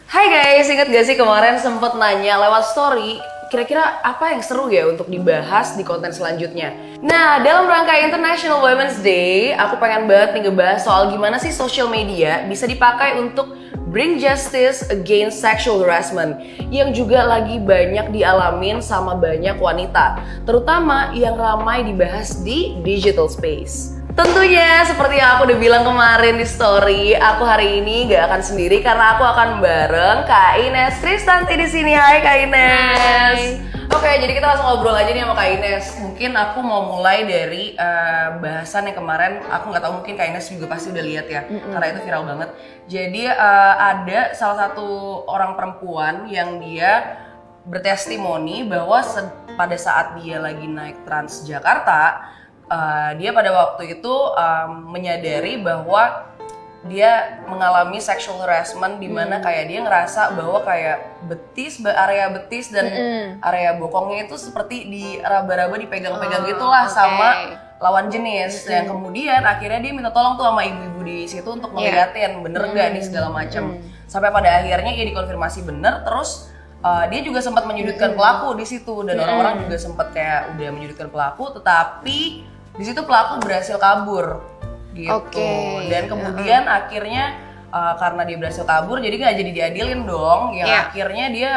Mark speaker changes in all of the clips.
Speaker 1: Hai guys, inget gak sih kemarin sempet nanya lewat story kira-kira apa yang seru ya untuk dibahas di konten selanjutnya. Nah, dalam rangka International Women's Day, aku pengen banget nih ngebahas soal gimana sih social media bisa dipakai untuk bring justice against sexual harassment yang juga lagi banyak dialamin sama banyak wanita, terutama yang ramai dibahas di digital space. Tentunya seperti yang aku udah bilang kemarin di story, aku hari ini gak akan sendiri karena aku akan bareng Kak Ines Tristanti di sini. Hai Kak Ines. Oke, jadi kita langsung ngobrol aja nih sama Kak Ines. Mungkin aku mau mulai dari bahasan yang kemarin, aku nggak tahu mungkin Kak Ines juga pasti udah lihat ya, karena itu viral banget. Jadi ada salah satu orang perempuan yang dia bertestimoni bahwa pada saat dia lagi naik Transjakarta, dia pada waktu itu menyadari bahwa dia mengalami sexual harassment di mana kayak dia ngerasa bahwa kayak area betis dan area bokongnya itu seperti diraba-raba, dipegang-pegang gitulah sama lawan jenis. Dan kemudian akhirnya dia minta tolong tuh sama ibu-ibu di situ untuk ngeliatin bener gak nih segala macam. Sampai pada akhirnya ia dikonfirmasi bener, terus dia juga sempat menyudutkan pelaku di situ dan orang-orang juga sempat kayak udah menyudutkan pelaku, tetapi di situ pelaku berhasil kabur gitu. Dan kemudian akhirnya karena dia berhasil kabur jadi nggak jadi diadilin dong, yang akhirnya dia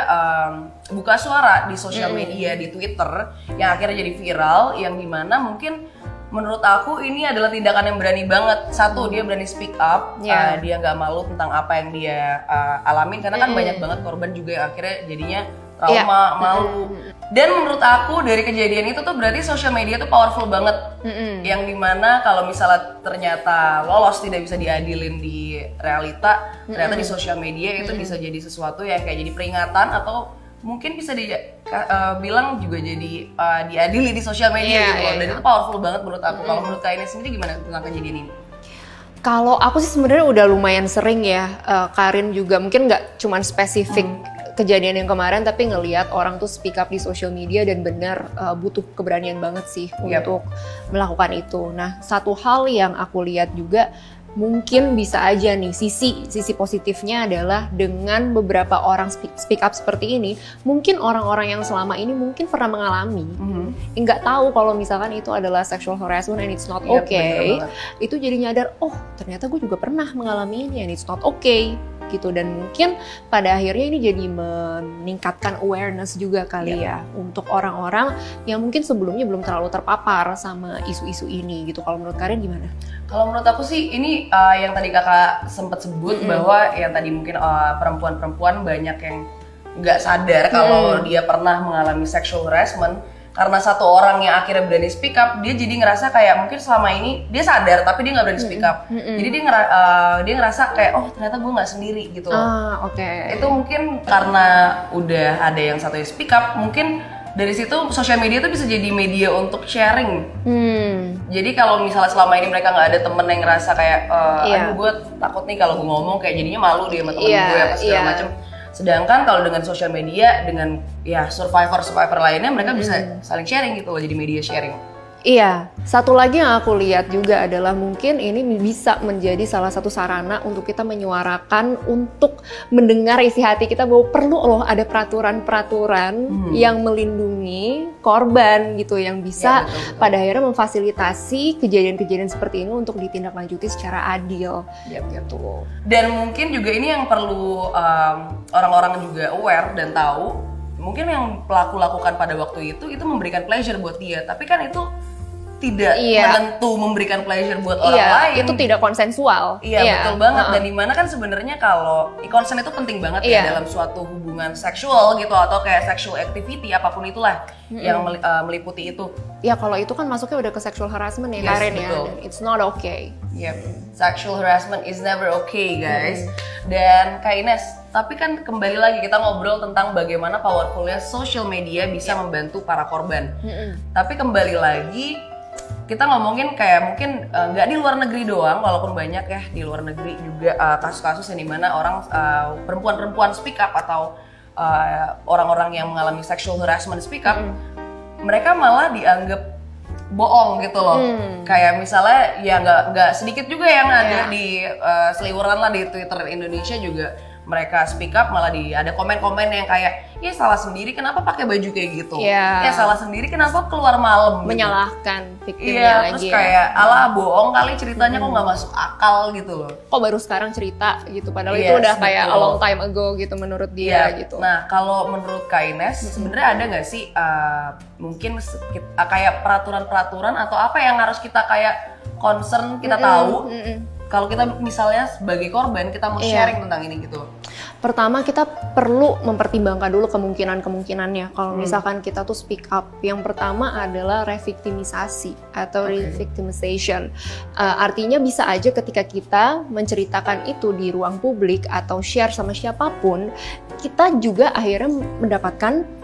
Speaker 1: buka suara di sosial media, di Twitter, yang akhirnya jadi viral, yang dimana mungkin menurut aku ini adalah tindakan yang berani banget. Satu, dia berani speak up, dia nggak malu tentang apa yang dia alamin, karena kan banyak banget korban juga yang akhirnya jadinya trauma, malu. Dan menurut aku dari kejadian itu tuh berarti social media tuh powerful banget, yang dimana kalau misalnya ternyata lolos tidak bisa diadilin di realita, ternyata di social media itu bisa jadi sesuatu yang kayak jadi peringatan, atau mungkin bisa bilang juga jadi diadili di sosial media gitu loh. Dan itu powerful banget menurut aku. Kalau menurut Kak Ines sendiri gimana tentang kejadian ini?
Speaker 2: Kalau aku sih sebenarnya udah lumayan sering ya, Karin juga mungkin nggak cuman spesifik kejadian yang kemarin, tapi ngelihat orang tuh speak up di social media dan benar butuh keberanian banget sih untuk melakukan itu. Nah, satu hal yang aku lihat juga mungkin bisa aja nih sisi positifnya adalah dengan beberapa orang speak up seperti ini, mungkin orang-orang yang selama ini mungkin pernah mengalami nggak tahu kalau misalkan itu adalah sexual harassment and it's not okay, itu jadi nyadar, oh ternyata gue juga pernah mengalami ini and it's not okay gitu. Dan mungkin pada akhirnya ini jadi meningkatkan awareness juga kali ya untuk orang-orang yang mungkin sebelumnya belum terlalu terpapar sama isu-isu ini gitu. Kalau menurut Karin gimana?
Speaker 1: Kalau menurut aku sih ini yang tadi kakak sempat sebut bahwa yang tadi mungkin perempuan-perempuan banyak yang nggak sadar kalau dia pernah mengalami sexual harassment. Karena satu orang yang akhirnya berani speak up, dia jadi ngerasa kayak mungkin selama ini dia sadar tapi dia nggak berani speak up. Jadi dia ngerasa kayak, oh ternyata gue nggak sendiri gitu. Itu mungkin karena udah ada yang satu yang speak up, mungkin dari situ sosial media tuh bisa jadi media untuk sharing. Jadi kalau misalnya selama ini mereka nggak ada temen yang ngerasa kayak, aduh gue takut nih kalau gue ngomong kayak jadinya malu dia sama temen gue apa segala macem. Sedangkan kalau dengan sosial media, dengan ya survivor lainnya, mereka bisa saling sharing gitu loh, jadi media sharing.
Speaker 2: Iya, satu lagi yang aku lihat juga adalah mungkin ini bisa menjadi salah satu sarana untuk kita menyuarakan, untuk mendengar isi hati kita bahwa perlu loh ada peraturan-peraturan yang melindungi korban gitu, yang bisa pada akhirnya memfasilitasi kejadian-kejadian seperti ini untuk ditindaklanjuti secara adil. Gitu.
Speaker 1: Dan mungkin juga ini yang perlu orang-orang juga aware dan tahu, mungkin yang pelaku lakukan pada waktu itu memberikan pleasure buat dia, tapi kan itu tidak menentu memberikan pleasure buat orang lain.
Speaker 2: Itu tidak konsensual.
Speaker 1: Betul banget. Dan dimana kan sebenarnya kalau consent itu penting banget ya dalam suatu hubungan seksual gitu, atau kayak sexual activity apapun itulah yang meliputi itu.
Speaker 2: Ya kalau itu kan masuknya udah ke sexual harassment ya, Karen ya. Dan it's not okay.
Speaker 1: Sexual harassment is never okay guys. Dan Kak Ines, tapi kan kembali lagi kita ngobrol tentang bagaimana powerfulnya social media bisa membantu para korban. Tapi kembali lagi kita ngomongin kayak mungkin nggak di luar negeri doang, walaupun banyak ya di luar negeri juga kasus-kasus yang dimana orang perempuan-perempuan speak up atau orang-orang yang mengalami sexual harassment speak up, mereka malah dianggap bohong gitu loh. Kayak misalnya ya nggak sedikit juga yang ada di seliweran lah di Twitter Indonesia juga, mereka speak up malah ada komen-komen yang kayak ya salah sendiri kenapa pakai baju kayak gitu,
Speaker 2: ya
Speaker 1: salah sendiri kenapa keluar malam,
Speaker 2: menyalahkan
Speaker 1: gitu.
Speaker 2: victimnya
Speaker 1: Terus
Speaker 2: lagi
Speaker 1: kayak alah bohong kali ceritanya kok nggak masuk akal gitu loh.
Speaker 2: Kok baru sekarang cerita gitu, padahal itu udah kayak a long time ago gitu menurut dia gitu.
Speaker 1: Nah kalau menurut Kak Ines sebenarnya ada nggak sih mungkin kayak peraturan-peraturan atau apa yang harus kita kayak concern kita tahu kalau kita misalnya sebagai korban kita mau sharing tentang ini gitu?
Speaker 2: Pertama kita perlu mempertimbangkan dulu kemungkinan-kemungkinannya. Kalau misalkan kita tuh speak up, yang pertama adalah revictimisasi atau revictimization. Artinya bisa aja ketika kita menceritakan itu di ruang publik atau share sama siapapun, kita juga akhirnya mendapatkan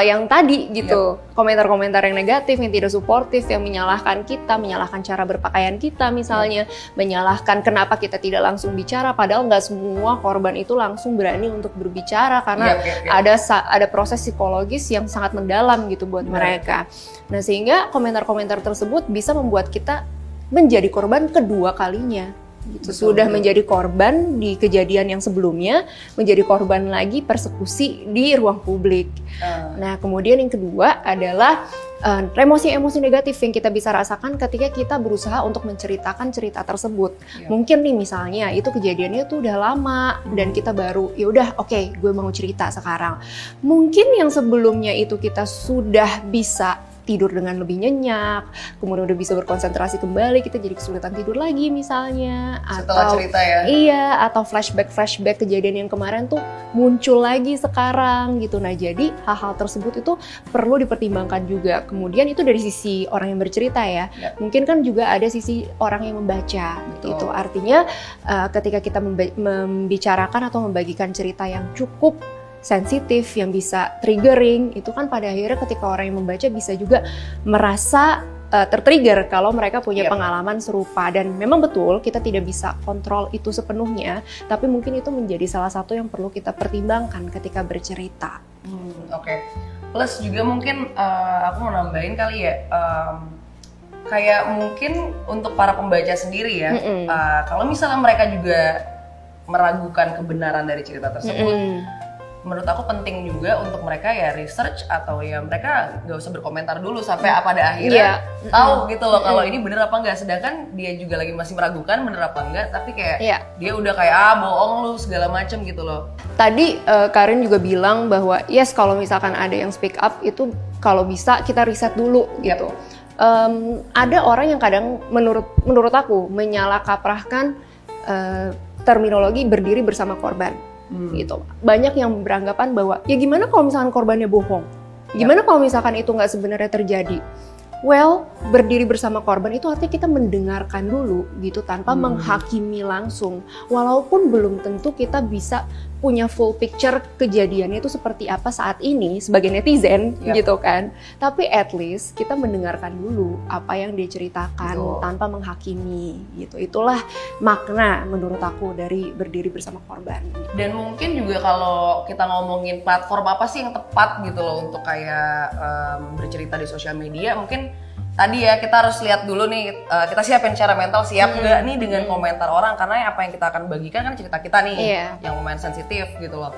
Speaker 2: yang tadi gitu, komentar-komentar yang negatif, yang tidak suportif, yang menyalahkan kita, menyalahkan cara berpakaian kita misalnya, menyalahkan kenapa kita tidak langsung bicara, padahal nggak semua korban itu langsung berani untuk berbicara karena ada proses psikologis yang sangat mendalam gitu buat mereka. Nah sehingga komentar-komentar tersebut bisa membuat kita menjadi korban kedua kalinya. Gitu. Sudah menjadi korban di kejadian yang sebelumnya, menjadi korban lagi persekusi di ruang publik. Nah, kemudian yang kedua adalah emosi-emosi negatif yang kita bisa rasakan ketika kita berusaha untuk menceritakan cerita tersebut. Mungkin nih misalnya itu kejadiannya tuh udah lama dan kita baru ya udah oke, gue mau cerita sekarang. Mungkin yang sebelumnya itu kita sudah bisa tidur dengan lebih nyenyak, kemudian udah bisa berkonsentrasi kembali, kita jadi kesulitan tidur lagi misalnya,
Speaker 1: setelah cerita ya.
Speaker 2: Iya, atau flashback kejadian yang kemarin tuh muncul lagi sekarang gitu. Nah jadi hal-hal tersebut itu perlu dipertimbangkan juga. Kemudian itu dari sisi orang yang bercerita ya. Mungkin kan juga ada sisi orang yang membaca. Itu artinya ketika kita membicarakan atau membagikan cerita yang cukup sensitif, yang bisa triggering, itu kan pada akhirnya ketika orang yang membaca bisa juga merasa tertrigger kalau mereka punya pengalaman serupa. Dan memang betul kita tidak bisa kontrol itu sepenuhnya, tapi mungkin itu menjadi salah satu yang perlu kita pertimbangkan ketika bercerita.
Speaker 1: Oke. Plus juga mungkin aku mau nambahin kali ya, kayak mungkin untuk para pembaca sendiri ya, kalau misalnya mereka juga meragukan kebenaran dari cerita tersebut, menurut aku penting juga untuk mereka ya research atau ya mereka nggak usah berkomentar dulu sampai pada akhirnya tahu gitu loh kalau ini bener apa enggak. Sedangkan dia juga lagi masih meragukan bener apa enggak, tapi kayak dia udah kayak bohong lu segala macem gitu loh.
Speaker 2: Tadi Karin juga bilang bahwa yes kalau misalkan ada yang speak up itu kalau bisa kita riset dulu gitu. Ada orang yang kadang menurut aku menyalahkaprahkan terminologi berdiri bersama korban. Gitu. Banyak yang beranggapan bahwa ya gimana kalau misalkan korbannya bohong, gimana kalau misalkan itu nggak sebenarnya terjadi. Well, berdiri bersama korban itu artinya kita mendengarkan dulu gitu tanpa menghakimi langsung. Walaupun belum tentu kita bisa punya full picture kejadiannya itu seperti apa saat ini sebagai netizen gitu kan. Tapi at least kita mendengarkan dulu apa yang dia ceritakan tanpa menghakimi gitu. Itulah makna menurut aku dari berdiri bersama korban.
Speaker 1: Dan mungkin juga kalau kita ngomongin platform apa sih yang tepat gitu loh untuk kayak bercerita di sosial media, mungkin tadi ya kita harus lihat dulu nih, kita siapin secara mental siap nggak nih dengan komentar orang, karena apa yang kita akan bagikan kan cerita kita nih yang lumayan sensitif gitu loh.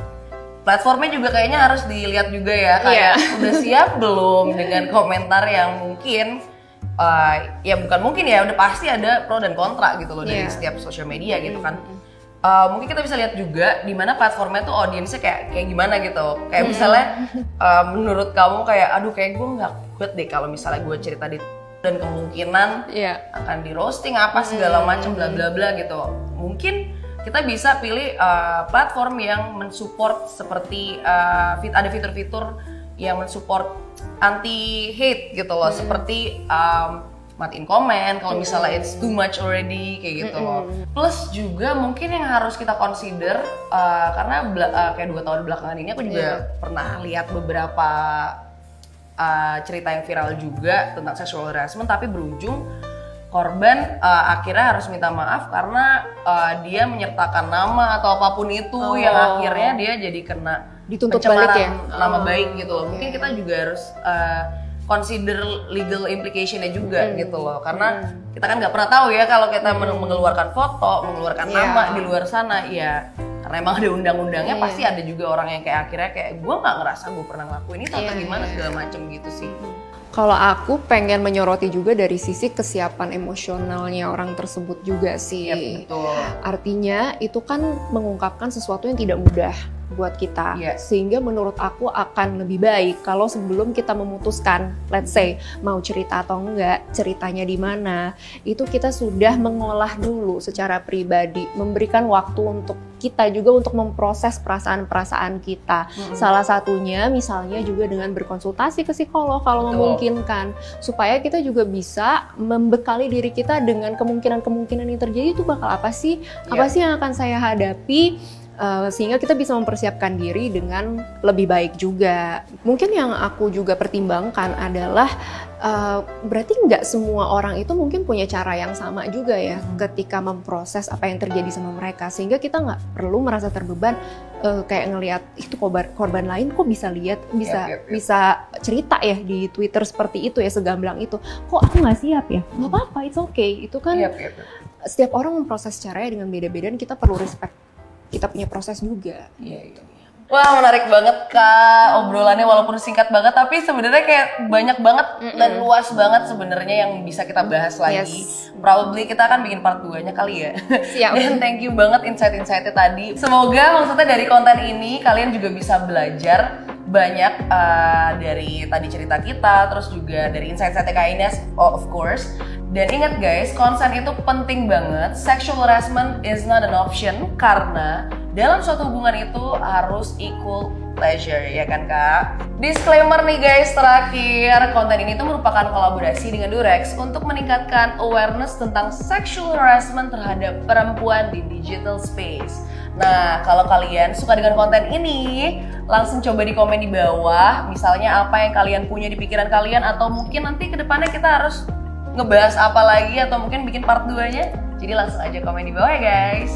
Speaker 1: Platformnya juga kayaknya harus dilihat juga ya, kayak udah siap belum dengan komentar yang mungkin ya bukan mungkin ya, udah pasti ada pro dan kontra gitu loh dari setiap sosial media gitu kan. Mungkin kita bisa lihat juga di mana platformnya tuh audiensnya kayak gimana gitu. Kayak misalnya menurut kamu kayak aduh kayak gue nggak kuat deh kalau misalnya gue cerita di dan kemungkinan akan di roasting apa segala macam bla bla bla gitu. Mungkin kita bisa pilih platform yang mensupport seperti ada fitur-fitur yang mensupport anti hate gitu loh, seperti matiin komen kalau misalnya it's too much already kayak gitu loh. Plus juga mungkin yang harus kita consider karena kayak 2 tahun belakangan ini aku juga pernah lihat beberapa cerita yang viral juga tentang sexual harassment, tapi berujung korban akhirnya harus minta maaf karena dia menyertakan nama atau apapun itu yang akhirnya dia jadi kena
Speaker 2: dituntut
Speaker 1: pencemaran
Speaker 2: balik ya?
Speaker 1: nama baik gitu loh. Mungkin kita juga harus consider legal implication-nya juga gitu loh, karena kita kan nggak pernah tahu ya kalau kita mengeluarkan foto, mengeluarkan nama di luar sana ya Karena emang ada undang-undangnya,
Speaker 2: Iya.
Speaker 1: pasti ada juga orang yang kayak akhirnya kayak gue nggak ngerasa gue pernah ngelakuin ini, tante
Speaker 2: Iya,
Speaker 1: gimana
Speaker 2: iya.
Speaker 1: segala macem gitu sih.
Speaker 2: Kalau aku pengen menyoroti juga dari sisi kesiapan emosionalnya orang tersebut juga sih.
Speaker 1: Yap, betul.
Speaker 2: Artinya itu kan mengungkapkan sesuatu yang tidak mudah buat kita.
Speaker 1: Iya.
Speaker 2: Sehingga menurut aku akan lebih baik kalau sebelum kita memutuskan, let's say mau cerita atau enggak, ceritanya di mana, itu kita sudah mengolah dulu secara pribadi, memberikan waktu untuk kita juga untuk memproses perasaan-perasaan kita. Salah satunya misalnya juga dengan berkonsultasi ke psikolog kalau
Speaker 1: Betul.
Speaker 2: memungkinkan, supaya kita juga bisa membekali diri kita dengan kemungkinan-kemungkinan yang terjadi itu bakal apa sih? Apa sih yang akan saya hadapi? Sehingga kita bisa mempersiapkan diri dengan lebih baik juga. Mungkin yang aku juga pertimbangkan adalah berarti nggak semua orang itu mungkin punya cara yang sama juga ya ketika memproses apa yang terjadi sama mereka, sehingga kita nggak perlu merasa terbeban kayak ngelihat itu korban lain kok bisa lihat, bisa cerita ya di Twitter seperti itu ya, segamblang itu. Kok aku nggak siap ya? Nggak apa-apa, it's okay. Itu kan setiap orang memproses caranya dengan beda-beda dan kita perlu respect. Kita punya proses juga.
Speaker 1: Iya. Wah, menarik banget Kak obrolannya, walaupun singkat banget tapi sebenarnya kayak banyak banget dan luas banget sebenarnya yang bisa kita bahas lagi.
Speaker 2: Yes.
Speaker 1: Probably kita akan bikin part 2-nya kali ya.
Speaker 2: Siap.
Speaker 1: Dan thank you banget insight-insightnya tadi. Semoga maksudnya dari konten ini kalian juga bisa belajar banyak dari tadi cerita kita, terus juga dari insight-insightnya Kak Ines, of course. Dan ingat guys, consent itu penting banget. Sexual harassment is not an option karena dalam suatu hubungan itu harus equal pleasure, ya kan Kak? Disclaimer nih guys, terakhir, konten ini tuh merupakan kolaborasi dengan Durex untuk meningkatkan awareness tentang sexual harassment terhadap perempuan di digital space. Nah, kalau kalian suka dengan konten ini, langsung coba di komen di bawah, misalnya apa yang kalian punya di pikiran kalian, atau mungkin nanti ke depannya kita harus ngebahas apa lagi, atau mungkin bikin part 2-nya. Jadi langsung aja komen di bawah ya guys.